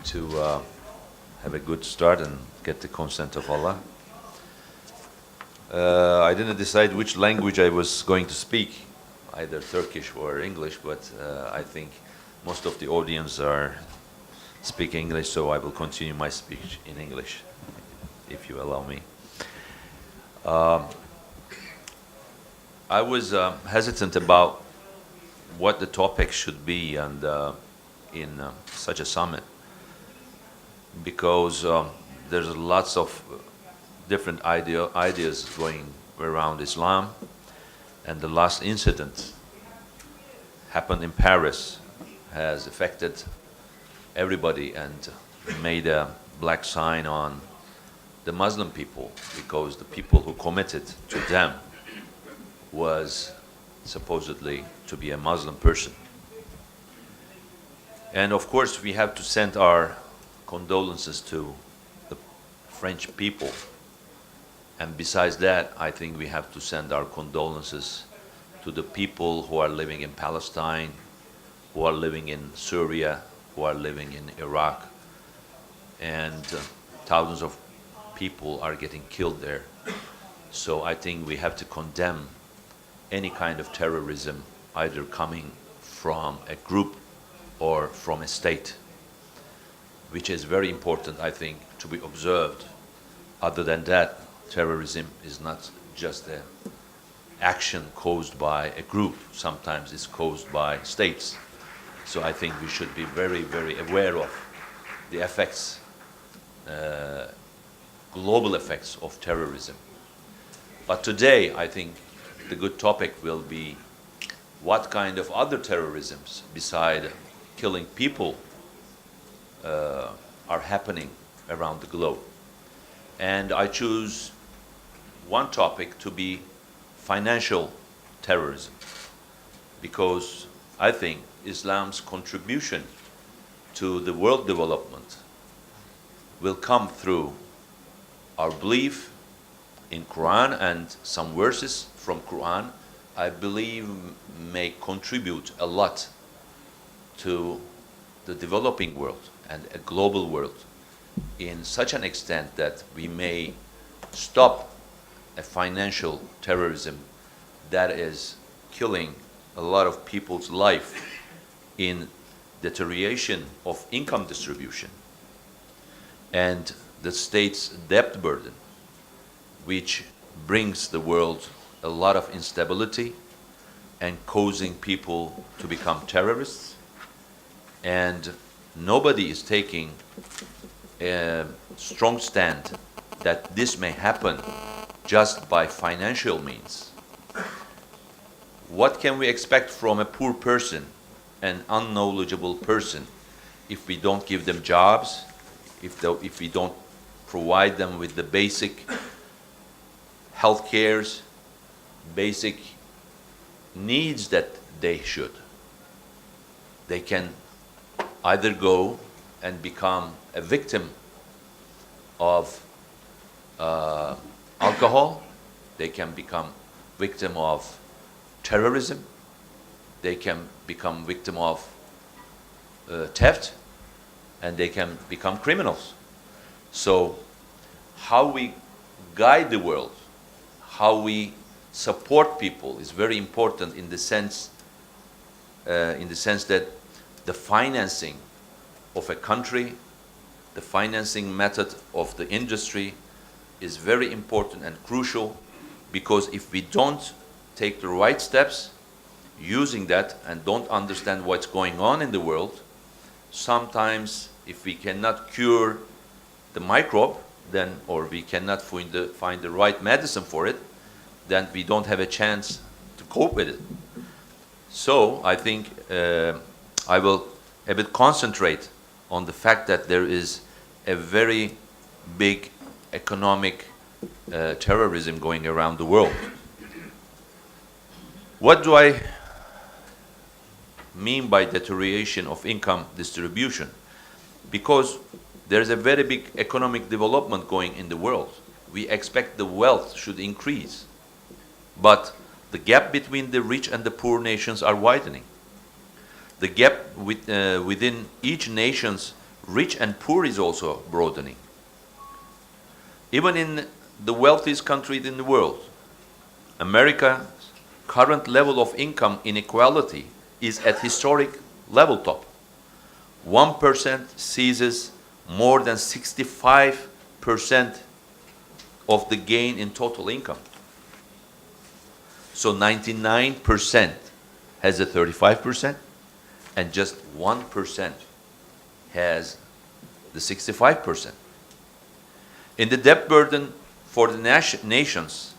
to have a good start and get the consent of Allah. I didn't decide which language I was going to speak, either Turkish or English, but I think most of the audience are speak English, so I will continue my speech in English, if you allow me. I was hesitant about what the topic should be and in such a summit, because there's lots of different ideas going around Islam, and the last incident happened in Paris has affected everybody and made a black sign on the Muslim people, because the people who committed to them was supposedly to be a Muslim person. And of course we have to send our condolences to the French people. And besides that, I think we have to send our condolences to the people who are living in Palestine, who are living in Syria, who are living in Iraq, and thousands of people are getting killed there. So I think we have to condemn any kind of terrorism, either coming from a group or from a state, which is very important, I think, to be observed. Other than that, terrorism is not just an action caused by a group. Sometimes it's caused by states. So I think we should be very, very aware of the effects, global effects of terrorism. But today, I think the good topic will be what kind of other terrorisms beside killing people are happening around the globe. And I choose one topic to be financial terrorism, because I think Islam's contribution to the world development will come through our belief in Quran, and some verses from Quran I believe may contribute a lot to the developing world and a global world in such an extent that we may stop a financial terrorism that is killing a lot of people's life in deterioration of income distribution and the state's debt burden, which brings the world a lot of instability and causing people to become terrorists. And nobody is taking a strong stand that this may happen just by financial means. What can we expect from a poor person, an unknowledgeable person, if we don't give them jobs, if we don't provide them with the basic health cares, basic needs that they should? They can either go and become a victim of alcohol, they can become victim of terrorism, they can become victim of theft, and they can become criminals. So how we guide the world, how we support people is very important in the sense that the financing of a country, the financing method of the industry is very important and crucial, because if we don't take the right steps using that and don't understand what's going on in the world, sometimes if we cannot cure the microbe, then, or we cannot find the right medicine for it, then we don't have a chance to cope with it. So I think I will a bit concentrate on the fact that there is a very big economic terrorism going around the world. What do I mean by deterioration of income distribution? Because there's a very big economic development going in the world. We expect the wealth should increase, but the gap between the rich and the poor nations are widening. The gap within each nation's rich and poor is also broadening. Even in the wealthiest country in the world, America's current level of income inequality is at historic level top. 1% seizes more than 65% of the gain in total income. So 99% has a 35%, and just 1% has the 65%. In the debt burden for the nations,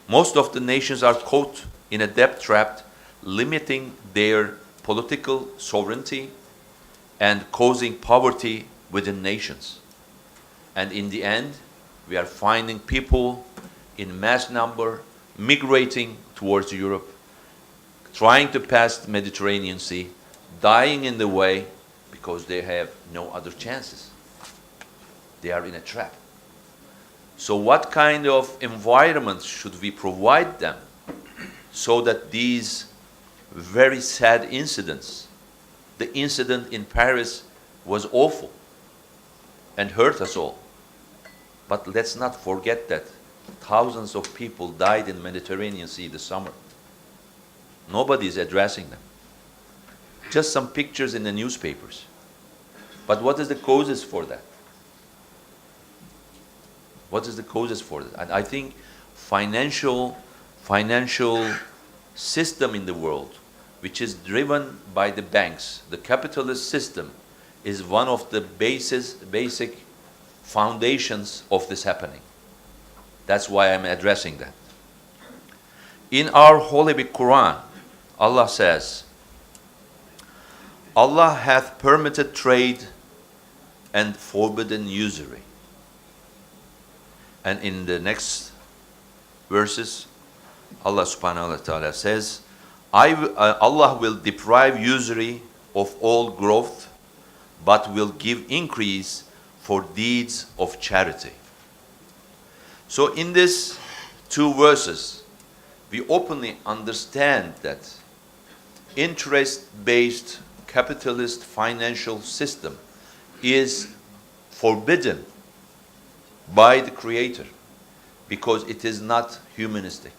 most of the nations are caught in a debt trap, limiting their political sovereignty and causing poverty within nations. And in the end, we are finding people in mass number migrating towards Europe, trying to pass the Mediterranean Sea, dying in the way because they have no other chances. They are in a trap. So what kind of environment should we provide them so that these very sad incidents, the incident in Paris was awful and hurt us all. But let's not forget that thousands of people died in the Mediterranean Sea this summer. Nobody is addressing them. Just some pictures in the newspapers. But what is the causes for that? What is the causes for that? And I think financial system in the world, which is driven by the banks, the capitalist system, is one of the basic foundations of this happening. That's why I'm addressing that. In our Holy Book Quran, Allah says, Allah hath permitted trade and forbidden usury. And in the next verses, Allah subhanahu wa ta'ala says, Allah will deprive usury of all growth, but will give increase for deeds of charity. So in these two verses, we openly understand that interest-based capitalist financial system is forbidden by the Creator because it is not humanistic.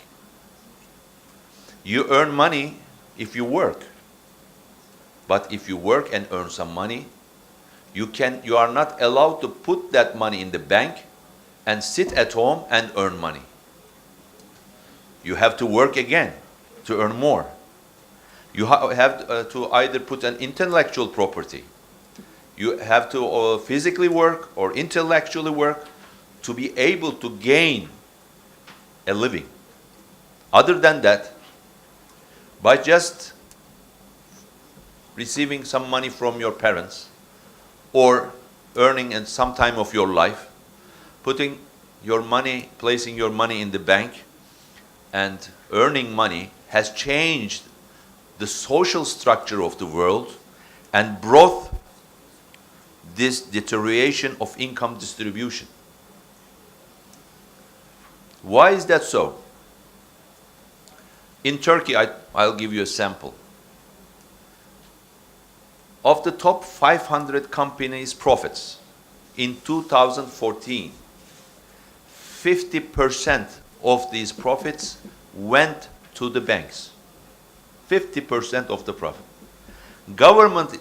You earn money if you work, but if you work and earn some money, you are not allowed to put that money in the bank and sit at home and earn money. You have to work again to earn more. You have to either put an intellectual property. You have to physically work or intellectually work to be able to gain a living. Other than that, by just receiving some money from your parents or earning in some time of your life, putting your money, placing your money in the bank and earning money has changed the social structure of the world and brought this deterioration of income distribution. Why is that so? In Turkey, I'll give you a sample. Of the top 500 companies' profits in 2014, 50% of these profits went to the banks. 50% of the profit. Government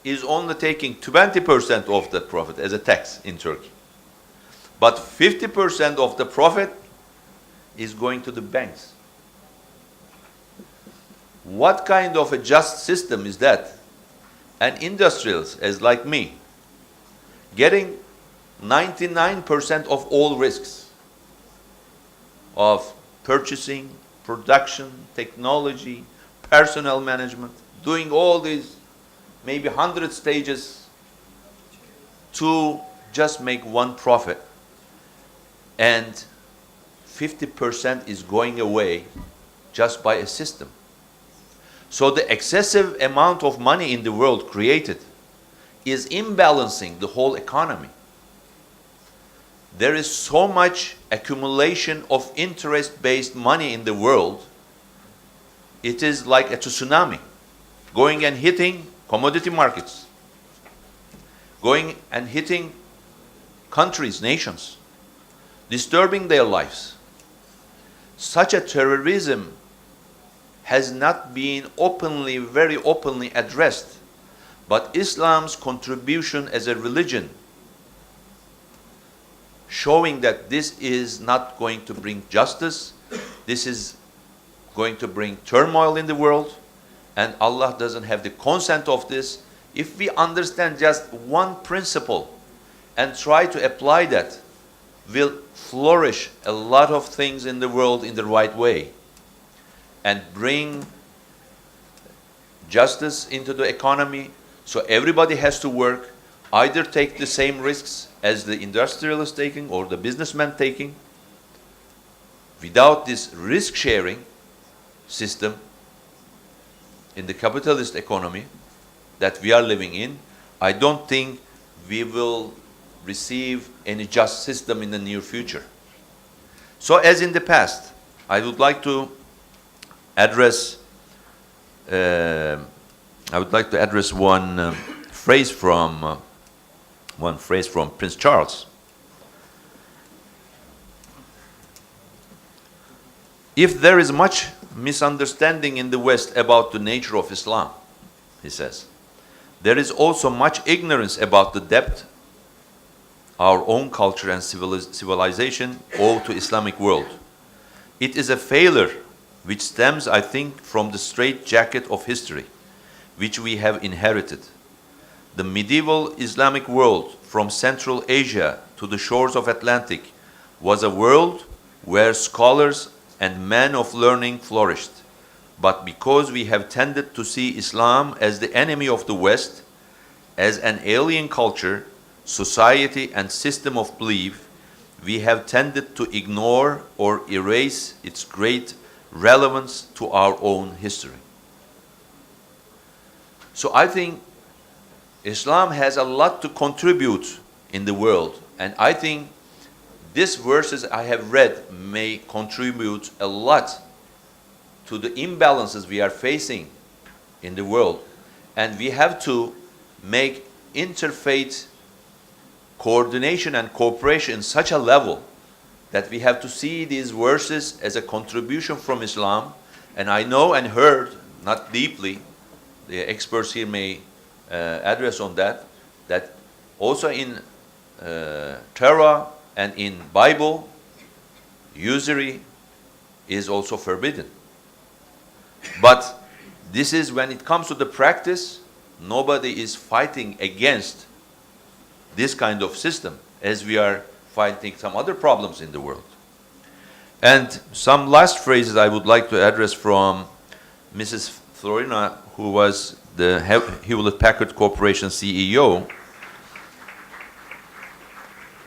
is only taking 20% of the profit as a tax in Turkey. But 50% of the profit is going to the banks. What kind of a just system is that? And industrials, as like me, getting 99% of all risks of purchasing, production, technology, personnel management, doing all these maybe 100 stages to just make one profit. And 50% is going away just by a system. So the excessive amount of money in the world created is imbalancing the whole economy. There is so much accumulation of interest-based money in the world, it is like a tsunami going and hitting commodity markets. going and hitting countries, nations, disturbing their lives. Such a terrorism has not been openly, very openly addressed, but Islam's contribution as a religion, showing that this is not going to bring justice, this is going to bring turmoil in the world, and Allah doesn't have the consent of this. If we understand just one principle and try to apply that, will flourish a lot of things in the world in the right way and bring justice into the economy. So everybody has to work, either take the same risks as the industrialist taking or the businessman taking. Without this risk sharing system in the capitalist economy that we are living in, I don't think we will receive any just system in the near future. So as in the past, I would like to address one phrase from Prince Charles. If there is much misunderstanding in the West about the nature of Islam, he says, there is also much ignorance about the depth our own culture and civilization owe to Islamic world. It is a failure which stems, I think, from the straitjacket of history, which we have inherited. The medieval Islamic world, from Central Asia to the shores of Atlantic, was a world where scholars and men of learning flourished. But because we have tended to see Islam as the enemy of the West, as an alien culture, society, and system of belief, we have tended to ignore or erase its great relevance to our own history. So I think Islam has a lot to contribute in the world, and I think these verses I have read may contribute a lot to the imbalances we are facing in the world, and we have to make interfaith coordination and cooperation in such a level that we have to see these verses as a contribution from Islam. And I know and heard, not deeply, the experts here may address on that, that also in Torah and in Bible, usury is also forbidden. But this is when it comes to the practice, nobody is fighting against this kind of system as we are fighting some other problems in the world. And some last phrases I would like to address from Mrs. Florina, who was the Hewlett-Packard Corporation CEO.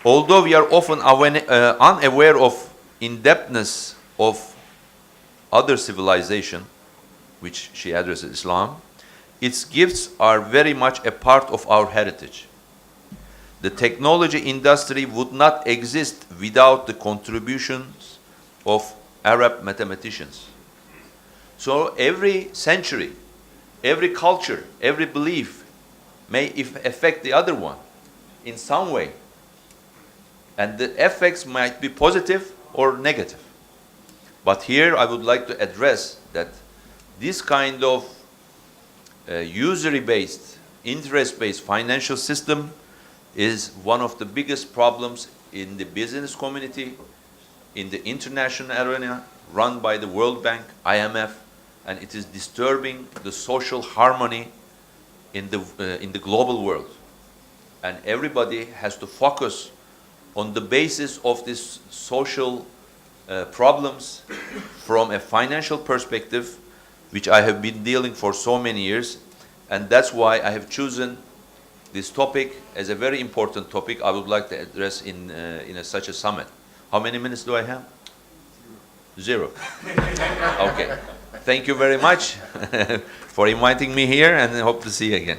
Although we are often unaware of in-depthness of other civilization, which she addresses Islam, its gifts are very much a part of our heritage. The technology industry would not exist without the contributions of Arab mathematicians. So every century, every culture, every belief may affect the other one in some way. And the effects might be positive or negative. But here I would like to address that this kind of usury-based, interest-based financial system is one of the biggest problems in the business community, in the international arena, run by the World Bank, IMF, and it is disturbing the social harmony in the global world. And everybody has to focus on the basis of these social problems from a financial perspective, which I have been dealing for so many years, and that's why I have chosen this topic as a very important topic I would like to address in such a summit. How many minutes do I have? Zero. Okay. Thank you very much for inviting me here, and I hope to see you again.